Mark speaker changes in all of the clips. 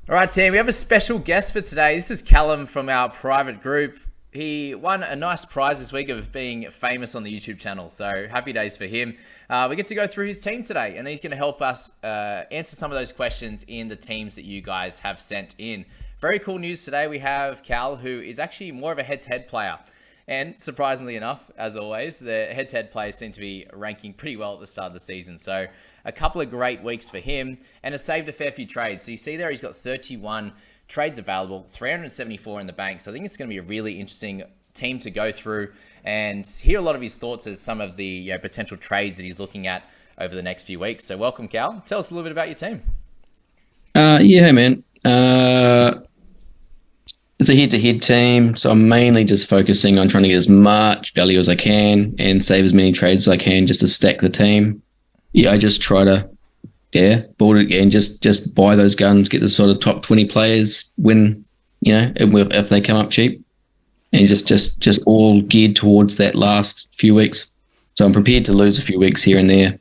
Speaker 1: All right, team, we have a special guest for today. This is Callum from our private group. He won a nice prize this week of being famous on the YouTube channel, so happy days for him. We get to go through his team today, and he's going to help us answer some of those questions in the teams that you guys have sent in. Very cool news today. We have Cal, who is actually more of a head-to-head player. And surprisingly enough, as always, the head-to-head players seem to be ranking pretty well at the start of the season. So a couple of great weeks for him and has saved a fair few trades. So you see there, he's got 31 trades available, 374 in the bank. So I think it's going to be a really interesting team to go through and hear a lot of his thoughts as some of the potential trades that he's looking at over the next few weeks. So welcome, Cal. Tell us a little bit about your team.
Speaker 2: Yeah, man. It's a head-to-head team, so I'm mainly just focusing on trying to get as much value as I can and save as many trades as I can just to stack the team. Yeah, I just try to, build it and just buy those guns, get the sort of top 20 players when, if they come up cheap, and just all geared towards that last few weeks. So I'm prepared to lose a few weeks here and there.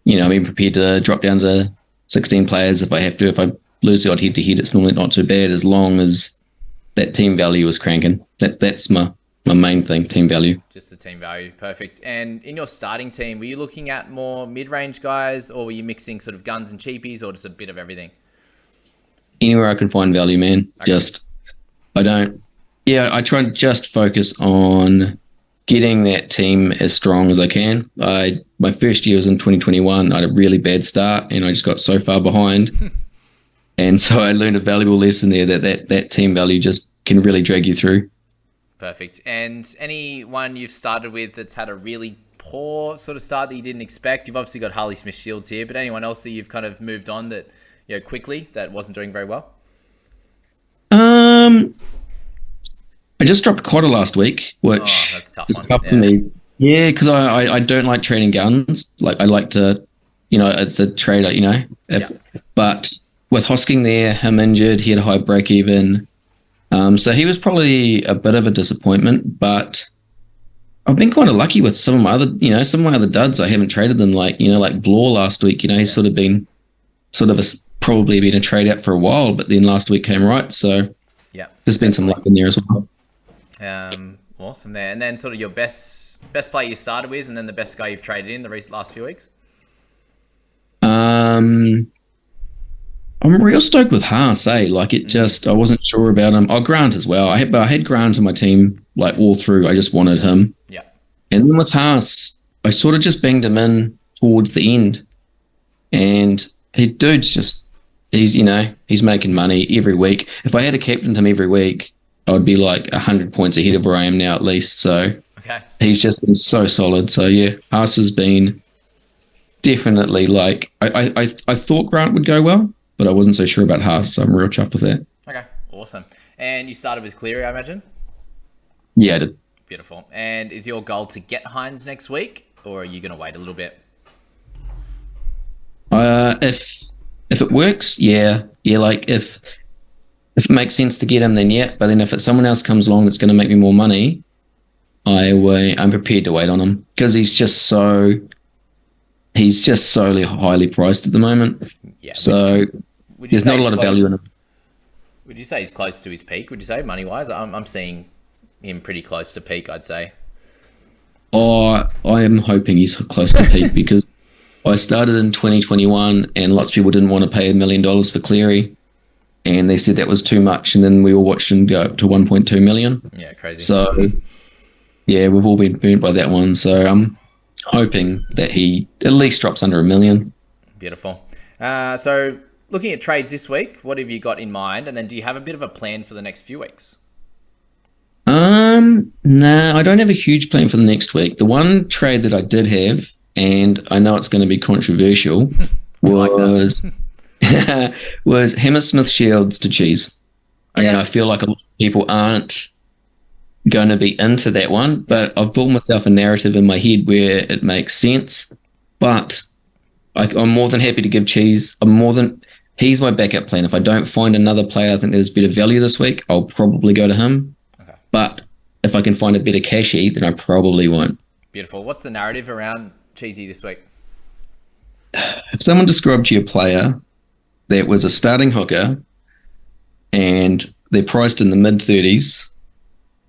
Speaker 2: I'm prepared to drop down to 16 players if I have to. If I lose the odd head-to-head, it's normally not too bad as long as that team value is cranking. That's my main thing, team value.
Speaker 1: Just the team value. Perfect. And in your starting team, were you looking at more mid-range guys, or were you mixing sort of guns and cheapies, or just a bit of everything?
Speaker 2: Anywhere I can find value, man. Okay. I try and just focus on getting that team as strong as I can. My first year was in 2021. I had a really bad start and I just got so far behind. And so I learned a valuable lesson there that team value just can really drag you through.
Speaker 1: Perfect. And anyone you've started with that's had a really poor sort of start that you didn't expect? You've obviously got Harley Smith Shields here, but anyone else that you've kind of moved on that, quickly that wasn't doing very well?
Speaker 2: I just dropped Quadra last week, which
Speaker 1: that's a tough
Speaker 2: is
Speaker 1: one.
Speaker 2: tough for me. Yeah, because I don't like trading guns. Like I like to, it's a trader, but with Hosking there, him injured, he had a high break even. So he was probably a bit of a disappointment, but I've been kind of lucky with some of my other duds. I haven't traded them like Blore last week. He's sort of been probably been a trade out for a while, but then last week came right. So
Speaker 1: yeah,
Speaker 2: there's been some luck in there as well.
Speaker 1: Awesome there. And then sort of your best player you started with, and then the best guy you've traded in the last few weeks?
Speaker 2: I'm real stoked with Haas, Like I wasn't sure about him. Oh, Grant as well. I had Grant in my team like all through. I just wanted him.
Speaker 1: Yeah.
Speaker 2: And then with Haas, I sort of just banged him in towards the end. And he's making money every week. If I had a captain him every week, I would be like 100 points ahead of where I am now at least. So
Speaker 1: okay.
Speaker 2: He's just been so solid. So yeah, Haas has been definitely like I thought Grant would go well, but I wasn't so sure about Haas, so I'm real chuffed with that.
Speaker 1: Okay, awesome. And you started with Cleary, I imagine?
Speaker 2: Yeah, I did.
Speaker 1: Beautiful. And is your goal to get Hines next week, or are you going to wait a little bit?
Speaker 2: If it works, yeah. Like if it makes sense to get him, then yeah. But then if it's someone else comes along that's going to make me more money, I'm prepared to wait on him because he's just so highly priced at the moment.
Speaker 1: Yeah.
Speaker 2: So there's not a lot of value in him.
Speaker 1: Would you say he's close to his peak? Would you say money-wise? I'm seeing him pretty close to peak, I'd say.
Speaker 2: I am hoping he's close to peak because I started in 2021 and lots of people didn't want to pay $1 million for Cleary, and they said that was too much, and then we all watched him go up to 1.2 million.
Speaker 1: Yeah, crazy.
Speaker 2: So yeah, we've all been burnt by that one. So I'm hoping that he at least drops under $1 million.
Speaker 1: Beautiful. So looking at trades this week, what have you got in mind? And then do you have a bit of a plan for the next few weeks?
Speaker 2: No, I don't have a huge plan for the next week. The one trade that I did have, and I know it's going to be controversial, was was Hammersmith Shields to Cheese. Okay. And I feel like a lot of people aren't going to be into that one, but I've built myself a narrative in my head where it makes sense. But I'm more than happy to give Cheese. He's my backup plan. If I don't find another player I think there's better value this week, I'll probably go to him.
Speaker 1: Okay.
Speaker 2: But if I can find a better cashy, then I probably won't.
Speaker 1: Beautiful. What's the narrative around Cheesy this week?
Speaker 2: If someone described to you a player that was a starting hooker and they're priced in the mid-30s.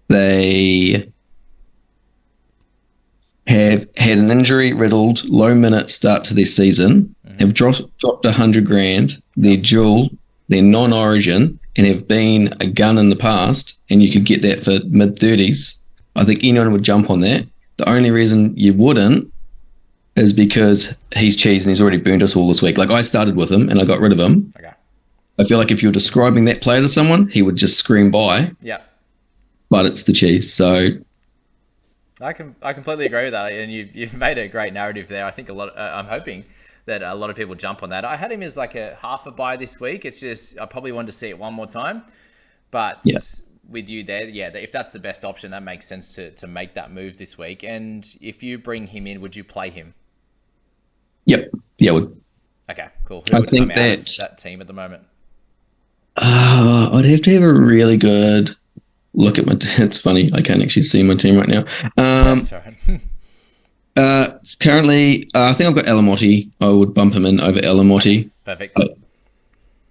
Speaker 2: They have had an injury-riddled, low-minute start to their season, have dropped 100 grand. They're dual, they're non-origin, and have been a gun in the past, and you could get that for mid-30s. I think anyone would jump on that. The only reason you wouldn't is because he's cheese and he's already burned us all this week. Like, I started with him and I got rid of him.
Speaker 1: Okay.
Speaker 2: I feel like if you're describing that player to someone, he would just scream by.
Speaker 1: Yeah.
Speaker 2: But it's the cheese, so
Speaker 1: I completely agree with that, and you've made a great narrative there. I think I'm hoping that a lot of people jump on that. I had him as like a half a buy this week. It's just I probably wanted to see it one more time, but with you there, if that's the best option, that makes sense to make that move this week. And if you bring him in, would you play him?
Speaker 2: Yep, yeah, I would.
Speaker 1: Okay, cool. Who would come out of that team at the moment?
Speaker 2: I'd have to have a really good look at my. It's funny, I can't actually see my team right now.
Speaker 1: That's all right.
Speaker 2: Currently, I think I've got Alamotti. I would bump him in over Alamotti.
Speaker 1: Perfect.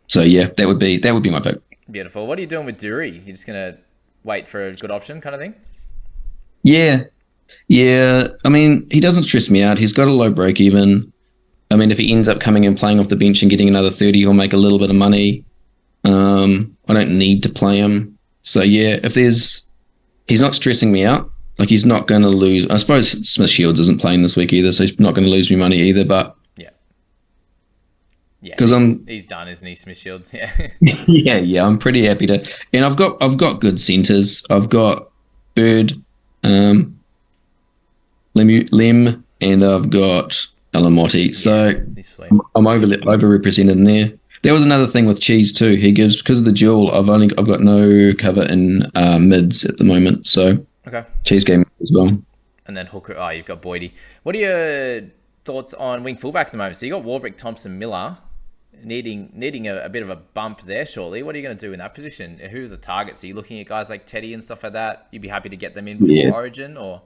Speaker 2: So yeah, that would be my pick.
Speaker 1: Beautiful. What are you doing with Dury? You're just gonna wait for a good option, kind of thing?
Speaker 2: Yeah. I mean, he doesn't stress me out. He's got a low break even. I mean, if he ends up coming and playing off the bench and getting another 30, he'll make a little bit of money. I don't need to play him. So yeah, he's not stressing me out. Like, he's not going to lose. I suppose Smith Shields isn't playing this week either, so he's not going to lose me money either. But
Speaker 1: yeah,
Speaker 2: because
Speaker 1: he's done, isn't he, Smith Shields? Yeah,
Speaker 2: yeah. I'm pretty happy to, and I've got good centers. I've got Bird, Lem, and I've got Alamotti. So I'm overrepresented in there. There was another thing with Cheese too. He gives, because of the duel, I've got no cover in mids at the moment. So Cheese game as well.
Speaker 1: And then hooker. Oh, you've got Boydie. What are your thoughts on wing fullback at the moment? So you got Warbrick, Thompson, Miller, needing a bit of a bump there. Shortly, what are you going to do in that position? Who are the targets? Are you looking at guys like Teddy and stuff like that? You'd be happy to get them in before Origin, or?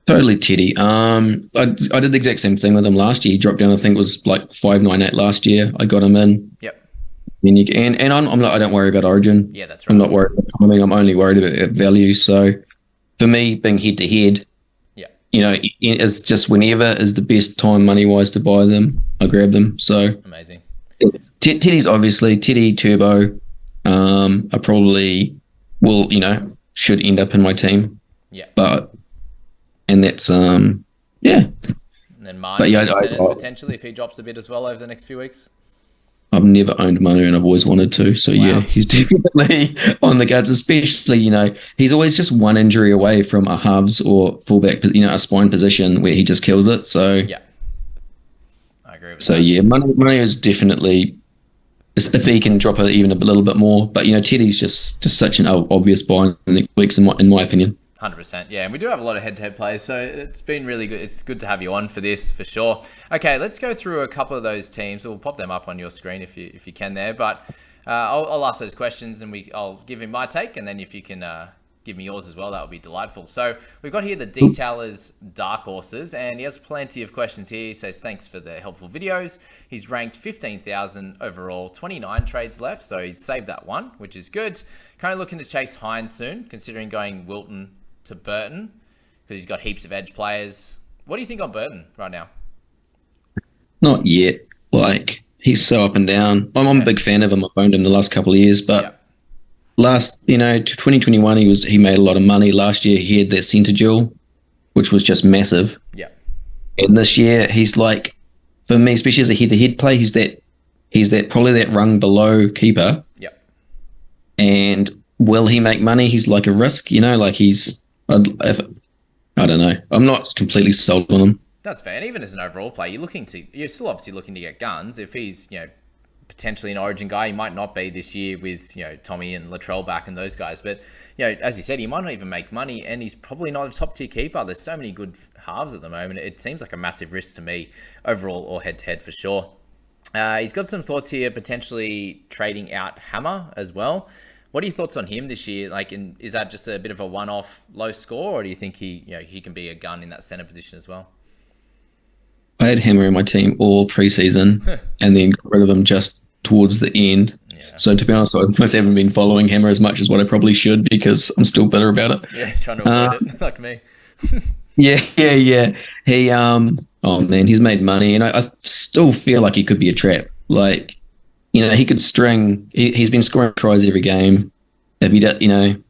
Speaker 2: Totally Teddy. I did the exact same thing with him last year. He dropped down, I think it was like 598 last year. I got him in.
Speaker 1: Yep.
Speaker 2: And I'm not, I don't worry about Origin.
Speaker 1: Yeah, that's right.
Speaker 2: I'm not worried about timing. I'm only worried about value. So for me, being head to head, it's just whenever is the best time money wise to buy them, I grab them. So
Speaker 1: amazing.
Speaker 2: Teddy's obviously Teddy Turbo. I probably will, should end up in my team.
Speaker 1: Yeah.
Speaker 2: And that's
Speaker 1: And then Marnie potentially if he drops a bit as well over the next few weeks.
Speaker 2: I've never owned Manu and I've always wanted to. So yeah, he's definitely on the cards, especially, he's always just one injury away from a halves or fullback, a spine position where he just kills it. So
Speaker 1: yeah, I agree with that.
Speaker 2: So yeah, Manu is definitely, if he can drop it even a little bit more, but Teddy's just such an obvious buy in the weeks in my opinion.
Speaker 1: 100%. Yeah, and we do have a lot of head-to-head players, so it's been really good. It's good to have you on for this, for sure. Okay, let's go through a couple of those teams. We'll pop them up on your screen if you can there, but I'll ask those questions and I'll give him my take, and then if you can give me yours as well, that would be delightful. So we've got here the Detailer's Dark Horses, and he has plenty of questions here. He says, thanks for the helpful videos. He's ranked 15,000 overall, 29 trades left, so he's saved that one, which is good. Kind of looking to chase Hines soon, considering going Wilton to Burton, because he's got heaps of edge players. What do you think on Burton right now?
Speaker 2: Not yet. Like, he's so up and down. I'm a big fan of him. I've owned him the last couple of years, but last, 2021, he made a lot of money. Last year, he had that centre duel, which was just massive.
Speaker 1: Yeah.
Speaker 2: And this year, he's like, for me, especially as a head-to-head play, he's that probably that rung below keeper.
Speaker 1: Yeah.
Speaker 2: And will he make money? He's like a risk, I don't know. I'm not completely sold on him.
Speaker 1: That's fair. And even as an overall player, you're still obviously looking to get guns. If he's, potentially an Origin guy, he might not be this year with, Tommy and Latrell back and those guys. But, as you said, he might not even make money, and he's probably not a top tier keeper. There's so many good halves at the moment. It seems like a massive risk to me, overall or head to head for sure. He's got some thoughts here, potentially trading out Hammer as well. What are your thoughts on him this year? Like, is that just a bit of a one-off low score, or do you think he can be a gun in that center position as well?
Speaker 2: I had Hammer in my team all preseason and then got rid of him just towards the end.
Speaker 1: Yeah.
Speaker 2: So to be honest, I almost haven't been following Hammer as much as what I probably should because I'm still bitter about it.
Speaker 1: Yeah, trying to avoid it, like me.
Speaker 2: Yeah. He oh man, he's made money, and I still feel like he could be a trap. Like, he could string. He's been scoring tries every game. If he,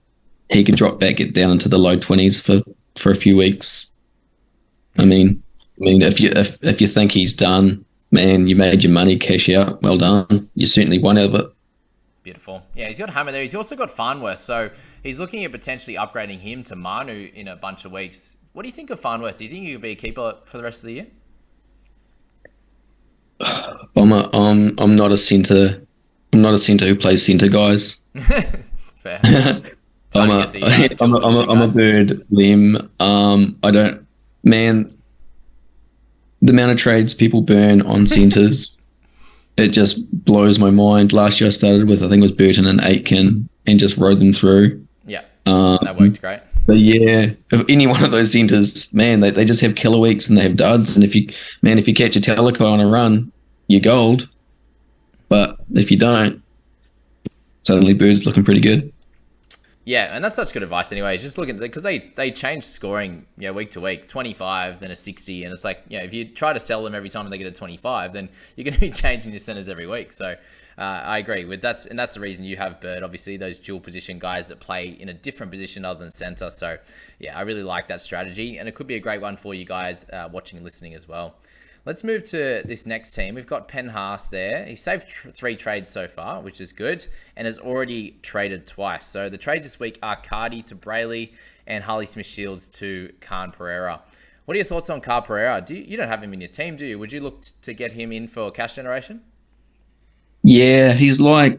Speaker 2: he could drop back, get down into the low 20s for a few weeks. I mean, if you think he's done, man, you made your money, cash out. Well done. You certainly won out of it.
Speaker 1: Beautiful. Yeah, he's got Hammer there. He's also got Farnworth, so he's looking at potentially upgrading him to Manu in a bunch of weeks. What do you think of Farnworth? Do you think he could be a keeper for the rest of the year?
Speaker 2: I'm not a centre. I'm not a centre who plays centre, guys.
Speaker 1: Fair.
Speaker 2: I'm
Speaker 1: Trying to
Speaker 2: a
Speaker 1: get the
Speaker 2: I'm a,
Speaker 1: dual
Speaker 2: I'm a,
Speaker 1: position
Speaker 2: I'm a
Speaker 1: guys.
Speaker 2: bird, Liam. I don't, man. The amount of trades people burn on centres, it just blows my mind. Last year I started with, I think it was Burton and Aitken, and just rode them through.
Speaker 1: Yeah, that
Speaker 2: Um,
Speaker 1: worked great.
Speaker 2: so yeah, if any one of those centres, man, they just have killer weeks and they have duds. And if you catch a Teleco on a run, you're gold. But if you don't, suddenly Bird's looking pretty good.
Speaker 1: Yeah, and that's such good advice anyway. Just looking because they change scoring, week to week, 25, then a 60, and it's like, if you try to sell them every time they get a 25, then you're going to be changing your centers every week. So I agree with and that's the reason you have Bird. Obviously, those dual position guys that play in a different position other than center. So yeah, I really like that strategy, and it could be a great one for you guys watching and listening as well. Let's move to this next team. We've got Penthouse there. He saved 3 trades so far, which is good, and has already traded twice. So the trades this week are Cardi to Brayley and Harley Smith-Shields to Khan Pereira. What are your thoughts on Khan Pereira? You don't have him in your team, do you? Would you look to get him in for cash generation?
Speaker 2: Yeah, he was one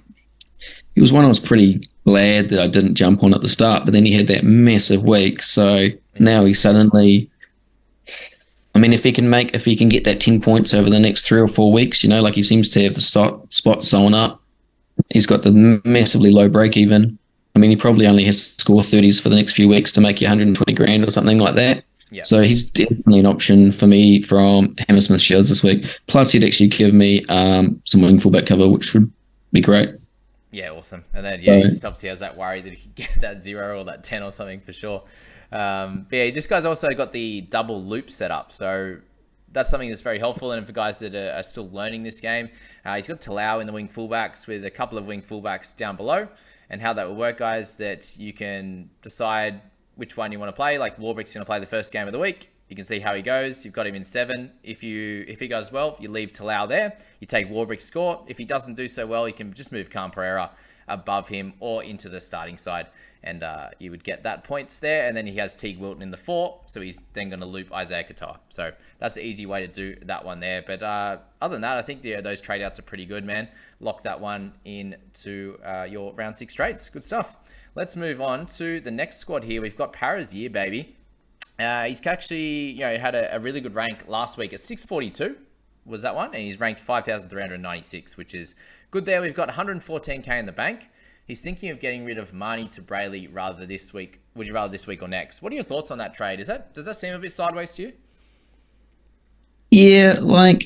Speaker 2: I was pretty glad that I didn't jump on at the start, but then he had that massive week. So now he suddenly, I mean, if he can get that 10 points over the next 3 or 4 weeks, like he seems to have the spot sewn up. He's got the massively low break even. I mean, he probably only has to score 30s for the next few weeks to make you 120 grand or something like that.
Speaker 1: Yeah.
Speaker 2: So he's definitely an option for me from Hammersmith Shields this week. Plus, he'd actually give me some wing fullback cover, which would be great.
Speaker 1: Yeah, awesome. And then, he just obviously has that worry that he could get that 0 or that 10 or something for sure. But yeah, this guy's also got the double loop set up. So that's something that's very helpful. And for guys that are still learning this game, he's got Talau in the wing fullbacks with a couple of wing fullbacks down below. And how that will work, guys, that you can decide which one you want to play. Like Warbrick's going to play the first game of the week. You can see how he goes. You've got him in 7. If he goes well, you leave Talau there. You take Warbrick's score. If he doesn't do so well, you can just move Khan Pereira above him or into the starting side, and you would get that points there. And then he has Teague Wilton in the 4, so he's then going to loop Isaiah Katoa. So that's the easy way to do that one there. But other than that, I think those trade outs are pretty good, man. Lock that one into your round 6 trades. Good stuff. Let's move on to the next squad here. We've got Parazier, baby. He's actually had a really good rank last week at 642 was that one, and he's ranked 5,396, which is good there. We've got 114k in the bank. He's thinking of getting rid of Marnie to Brayley rather this week. Would you rather this week or next? What are your thoughts on that trade? Does that seem a bit sideways to you?
Speaker 2: Yeah, like,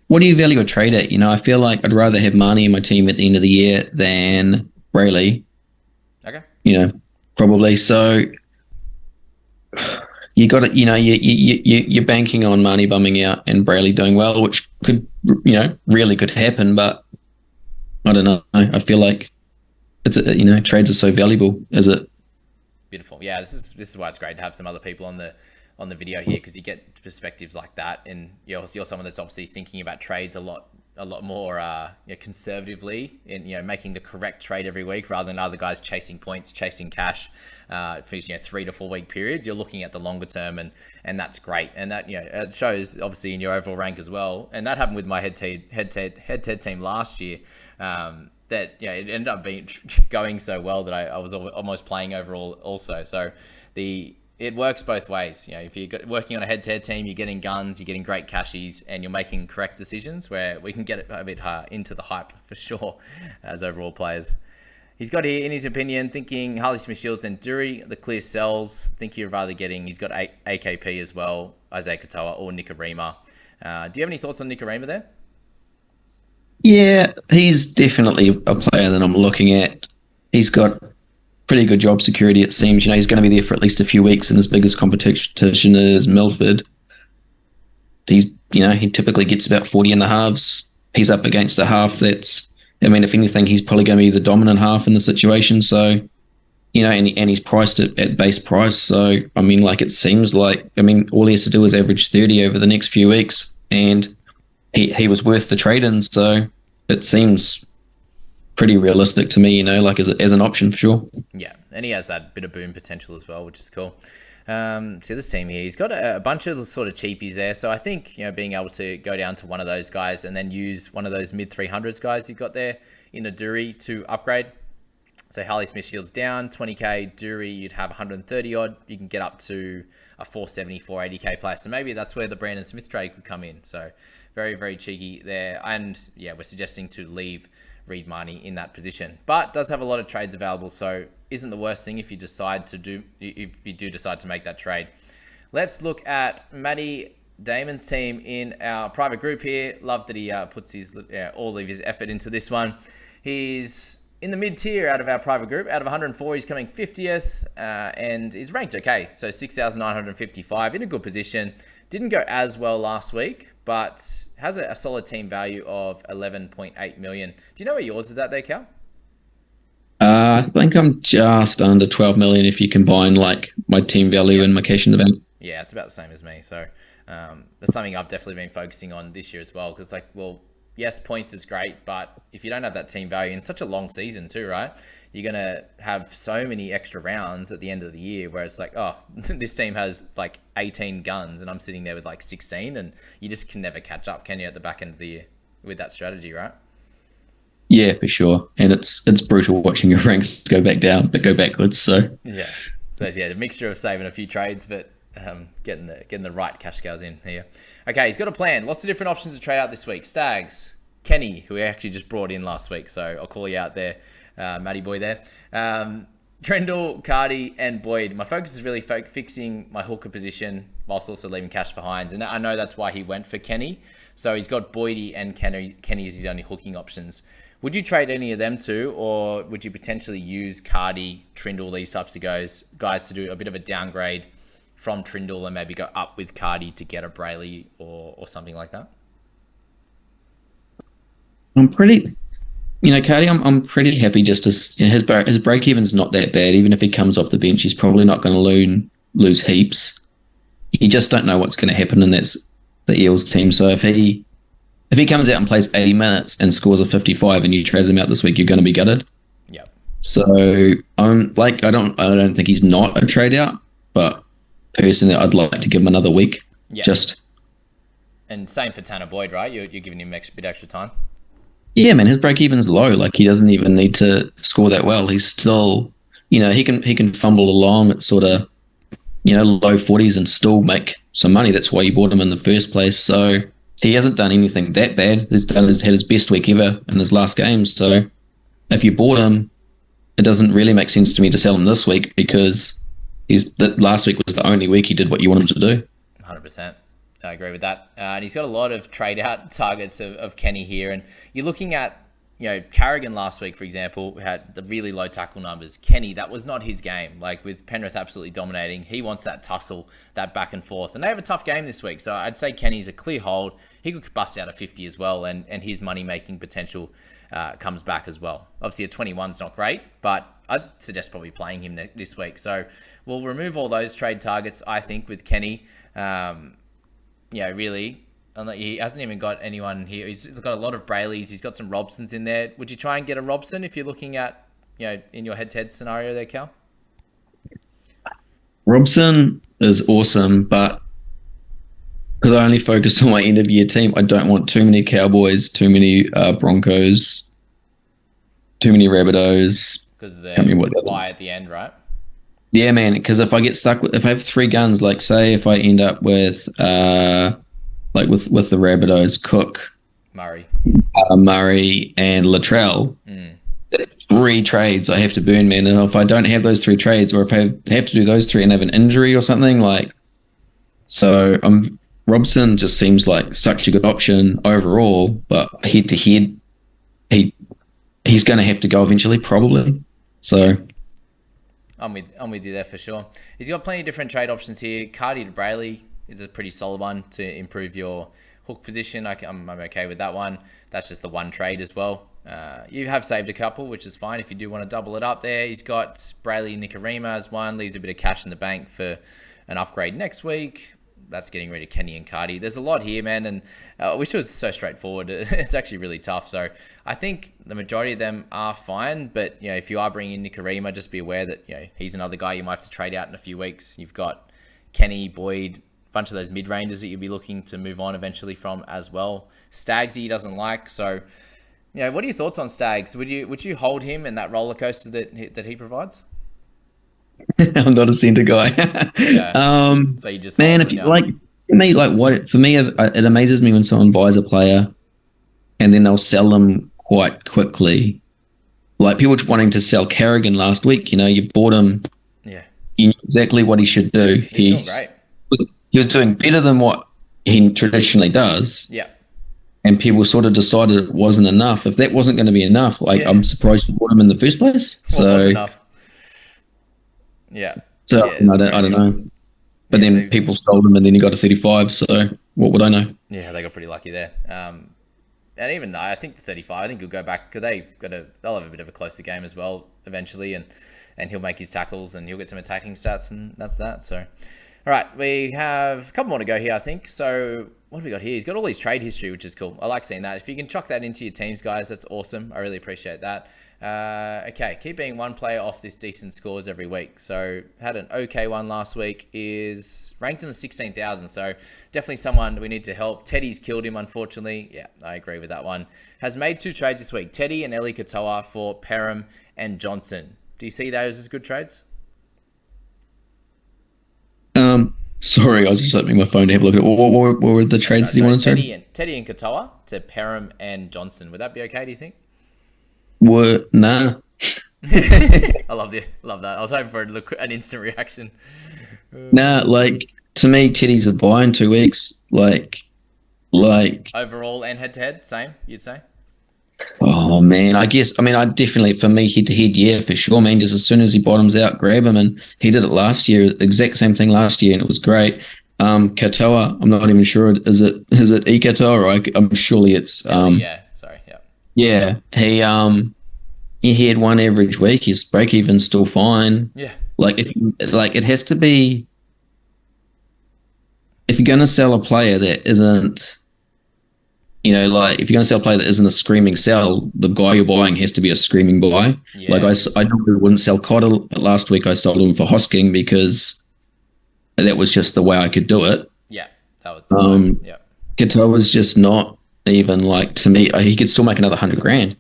Speaker 2: what do you value a trade at? I feel like I'd rather have Marnie in my team at the end of the year than Brayley.
Speaker 1: Okay.
Speaker 2: Probably. So you got it. You're banking on Marnie bumming out and Brayley doing well, which could, really could happen. But I don't know. I feel like trades are so valuable. Is it?
Speaker 1: Beautiful. Yeah, this is why it's great to have some other people on the video here, because you get perspectives like that, and you're someone that's obviously thinking about trades a lot more conservatively, in making the correct trade every week rather than other guys chasing points, chasing cash for 3 to 4 week periods. You're looking at the longer term, and that's great, and that it shows obviously in your overall rank as well. And that happened with my head-to-head team last year. That it ended up going so well that I was almost playing overall also. So it works both ways. If you're working on a head-to-head team, you're getting guns, you're getting great cashies, and you're making correct decisions, where we can get a bit into the hype for sure as overall players. He's got here, in his opinion, thinking Harley Smith-Shields and Dury, the clear sells. Think you'd rather he's got AKP as well, Isaiah Katoa or Nicarima. Do you have any thoughts on Nicarima there?
Speaker 2: Yeah, he's definitely a player that I'm looking at. He's got pretty good job security, it seems. He's going to be there for at least a few weeks, and his biggest competition is Milford. He typically gets about 40 in the halves. He's up against a half that's, I mean, if anything, he's probably going to be the dominant half in the situation. So, and he's priced at base price. So, I mean, like, it seems like, I mean, all he has to do is average 30 over the next few weeks, and he was worth the trade in. So it seems pretty realistic to me, like as an option for sure.
Speaker 1: Yeah, and he has that bit of boom potential as well, which is cool. See this team here, he's got a bunch of sort of cheapies there. So I think, being able to go down to one of those guys and then use one of those mid 300s guys you've got there in a Dury to upgrade. So Harley Smith Shields down 20k, Dury you'd have 130 odd. You can get up to a 470, 480k player. So maybe that's where the Brandon Smith trade could come in. So very, very cheeky there. And yeah, we're suggesting to leave Reed Marnie in that position, but does have a lot of trades available. So isn't the worst thing if you do decide to make that trade. Let's look at Matty Damon's team in our private group here. Love that he puts all of his effort into this one. He's in the mid-tier out of our private group. Out of 104, he's coming 50th, and he's ranked okay. So 6,955, in a good position. Didn't go as well last week, but has a solid team value of 11.8 million. Do you know where yours is at there, Cal?
Speaker 2: I think I'm just under 12 million if you combine like my team value and my cash in the bank.
Speaker 1: Yeah, it's about the same as me. So that's something I've definitely been focusing on this year as well. Because yes, points is great, but if you don't have that team value, and it's such a long season too, right? You're going to have so many extra rounds at the end of the year where it's like, oh, this team has like 18 guns and I'm sitting there with like 16, and you just can never catch up, can you, at the back end of the year with that strategy, right?
Speaker 2: Yeah, for sure. And it's brutal watching your ranks go backwards. So
Speaker 1: yeah. So yeah, the mixture of saving a few trades, but getting the right cash cows in here. Okay, he's got a plan. Lots of different options to trade out this week. Stags, Kenny, who we actually just brought in last week, so I'll call you out there, Matty boy there. Trendall, Cardi, and Boyd. My focus is really fixing my hooker position whilst also leaving cash for Hines, and I know that's why he went for Kenny. So he's got Boydie and Kenny as his only hooking options. Would you trade any of them two, or would you potentially use Cardi, Trindle, these types of guys to do a bit of a downgrade from Trindle and maybe go up with Cardi to get a Brayley or something like that?
Speaker 2: Cardi, I'm pretty happy just as his break even's not that bad. Even if he comes off the bench, he's probably not going to lose heaps. You just don't know what's going to happen, and that's the Eels team. So if he comes out and plays 80 minutes and scores a 55 and you traded him out this week, you're going to be gutted.
Speaker 1: Yep.
Speaker 2: So I don't think he's not a trade out, but personally, I'd like to give him another week.
Speaker 1: Yep. And same for Tanner Boyd, right? You're giving him a bit extra time.
Speaker 2: Yeah, man, his break even's low. Like, he doesn't even need to score that well. He's still, he can fumble along at sort of, low 40s and still make some money. That's why you bought him in the first place. So he hasn't done anything that bad. He's had his best week ever in his last game. So if you bought him, it doesn't really make sense to me to sell him this week, because last week was the only week he did what you want him to do.
Speaker 1: 100%. I agree with that. And he's got a lot of trade out targets of Kenny here. And you're looking at, Carrigan last week, for example, had the really low tackle numbers. Kenny, that was not his game. Like, with Penrith absolutely dominating, he wants that tussle, that back and forth. And they have a tough game this week. So I'd say Kenny's a clear hold. He could bust out a 50 as well. And his money-making potential comes back as well. Obviously, a 21's not great, but I'd suggest probably playing him this week. So we'll remove all those trade targets, I think, with Kenny. Really, he hasn't even got anyone here. He's got a lot of Brayleys. He's got some Robsons in there. Would you try and get a Robson if you're looking at, in your head-to-head scenario there, Cal?
Speaker 2: Robson is awesome, but because I only focus on my end-of-year team, I don't want too many Cowboys, too many Broncos, too many Rabbitohs.
Speaker 1: Because of the buy at the end, right?
Speaker 2: Yeah, man, because if I get stuck if I have three guns, like say if I end up with with the Rabbitohs, Cook,
Speaker 1: Murray,
Speaker 2: and Latrell, that's three trades I have to burn, man. And if I don't have those three trades, or if I have to do those three and have an injury or something, Robson just seems like such a good option overall, but head to head, he's going to have to go eventually, probably. So
Speaker 1: I'm with you there for sure. He's got plenty of different trade options here. Cardi to Brayley is a pretty solid one to improve your hook position. I'm okay with that one. That's just the one trade as well. You have saved a couple, which is fine if you do want to double it up there. He's got Brayley Nikorima as one, leaves a bit of cash in the bank for an upgrade next week. That's getting rid of Kenny and Cardi. There's a lot here, man, and I wish it was so straightforward. It's actually really tough. So I think the majority of them are fine, but if you are bringing in Nikorima, just be aware that he's another guy you might have to trade out in a few weeks. You've got Kenny, Boyd, a bunch of those mid-rangers that you'll be looking to move on eventually from as well. Stags he doesn't like, so what are your thoughts on Stags? Would you hold him in that roller coaster that he provides?
Speaker 2: I'm not a centre guy.
Speaker 1: Yeah. So you just
Speaker 2: man, if you like, for me, it amazes me when someone buys a player and then they'll sell them quite quickly. Like people wanting to sell Carrigan last week. You bought him.
Speaker 1: Yeah.
Speaker 2: You knew exactly what he should do.
Speaker 1: He's doing great.
Speaker 2: He was doing better than what he traditionally does.
Speaker 1: Yeah.
Speaker 2: And people sort of decided it wasn't enough. If that wasn't going to be enough, I'm surprised you bought him in the first place.
Speaker 1: Well, it was enough. Yeah.
Speaker 2: So I don't know. But then people sold him and then he got a 35. So what would I know?
Speaker 1: Yeah, they got pretty lucky there. And even I think the 35, I think he'll go back because they'll have a bit of a closer game as well eventually, and he'll make his tackles and he'll get some attacking stats, and that's that. So, all right, we have a couple more to go here, I think. So what have we got here? He's got all his trade history, which is cool. I like seeing that. If you can chuck that into your teams, guys, that's awesome. I really appreciate that. Okay, keep being one player off this decent scores every week. So had an okay one last week, is ranked in the 16,000. So definitely someone we need to help. Teddy's killed him, unfortunately. Yeah, I agree with that one. Has made 2 trades this week. Teddy and Eli Katoa for Perham and Johnson. Do you see those as good trades?
Speaker 2: Sorry, I was just opening my phone to have a look at it. What were the trades you wanted to say?
Speaker 1: Teddy and Katoa to Perham and Johnson. Would that be okay, do you think?
Speaker 2: Nah.
Speaker 1: I love that. I was hoping for an instant reaction.
Speaker 2: Nah, to me, Teddy's a buy in 2 weeks. Like
Speaker 1: Overall and head to head, same, you'd say?
Speaker 2: Oh man, I definitely, for me, head to head, yeah, for sure, man. Just as soon as he bottoms out, grab him, and he did it last year, exact same thing last year, and it was great. Katoa, I'm not even sure. Is it Katoa, or I'm surely it's Yeah, he had one average week. His break even's still fine.
Speaker 1: Yeah,
Speaker 2: it has to be. If you're gonna sell a player that isn't, if you're gonna sell a player that isn't a screaming sell, the guy you're buying has to be a screaming buy.
Speaker 1: Yeah.
Speaker 2: I normally wouldn't sell Cotter, but last week I sold him for Hosking because that was just the way I could do it.
Speaker 1: Yeah, that was the one. Yeah,
Speaker 2: Katoa was just not even to me. He could still make another $100,000.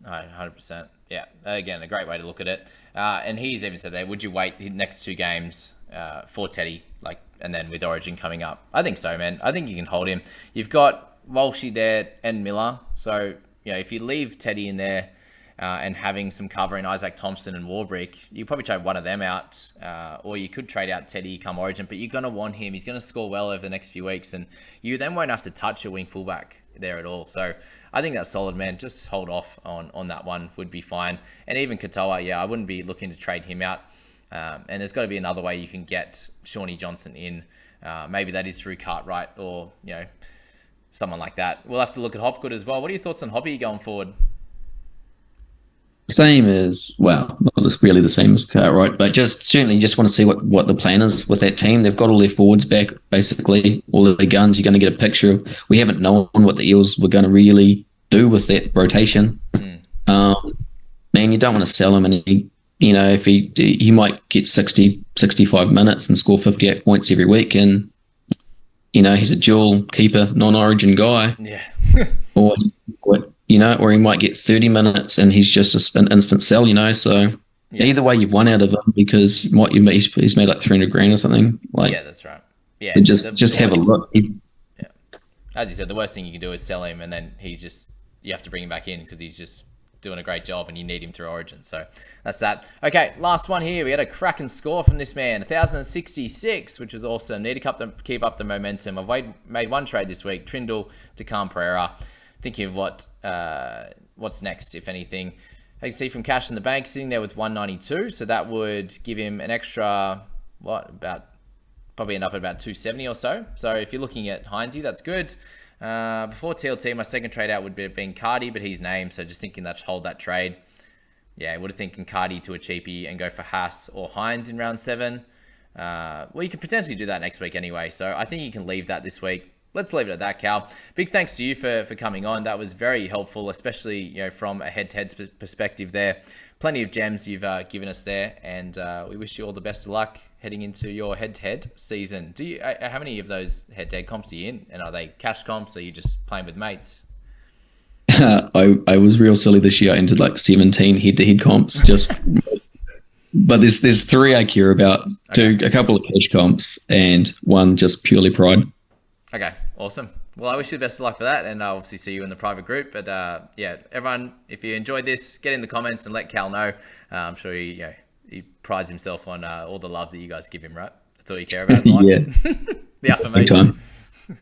Speaker 1: 100%. Yeah, again, a great way to look at it. And he's even said there, would you wait the next 2 games for Teddy, and then with Origin coming up? I think so, man. I think you can hold him. You've got Walshy there and Miller. So, if you leave Teddy in there and having some cover in Isaac Thompson and Warbrick, you probably trade one of them out, or you could trade out Teddy come Origin, but you're going to want him. He's going to score well over the next few weeks, and you then won't have to touch a wing fullback there at all. So I think that's solid, man. Just hold off on that one, would be fine. And even Katoa, I wouldn't be looking to trade him out. And there's got to be another way you can get Shawnee Johnson in. Maybe that is through Cartwright or, someone like that. We'll have to look at Hopgood as well. What are your thoughts on Hoppy going forward?
Speaker 2: Same as, not really the same as Cartwright, but certainly just want to see what the plan is with that team. They've got all their forwards back, basically, all of their guns. You're going to get a picture of, we haven't known what the Eels were going to really do with that rotation. Man, you don't want to sell him, and if he might get 60, 65 minutes and score 58 points every week, and he's a dual keeper, non-Origin guy.
Speaker 1: Yeah.
Speaker 2: or he might get 30 minutes and he's just an instant sell. So either way, you've won out of him because he's made like $300,000 or something.
Speaker 1: Yeah, that's right. Yeah,
Speaker 2: so just have a look.
Speaker 1: As you said, the worst thing you can do is sell him, and then you have to bring him back in because he's just doing a great job and you need him through Origin. So that's that. Okay, last one here. We had a cracking score from this man, 1,066, which was awesome. Need to keep up the momentum. I've made one trade this week, Trindle to Khan Pereira. thinking of what's next, if anything. I can see from Cash in the Bank sitting there with 192, so that would give him an extra, probably end up at about 270 or so. So if you're looking at Heinze, that's good. Before TLT, my second trade out would have been Cardi, but he's named, so just thinking that hold that trade. Yeah, I would have thinking Cardi to a cheapie and go for Haas or Heinz in round 7. Well, you could potentially do that next week anyway, so I think you can leave that this week. Let's leave it at that, Cal. Big thanks to you for coming on. That was very helpful, especially from a head-to-head perspective there. Plenty of gems you've given us there, and we wish you all the best of luck heading into your head-to-head season. How many of those head-to-head comps are you in? And are they cash comps, or are you just playing with mates?
Speaker 2: I was real silly this year. I entered like 17 head-to-head comps, but there's 3 I care about. Okay. A couple of cash comps and one just purely pride.
Speaker 1: Okay, awesome. Well, I wish you the best of luck for that, and I'll obviously see you in the private group. But yeah, everyone, if you enjoyed this, get in the comments and let Cal know. I'm sure he prides himself on all the love that you guys give him, right? That's all you care about in life.
Speaker 2: Yeah.
Speaker 1: The affirmation.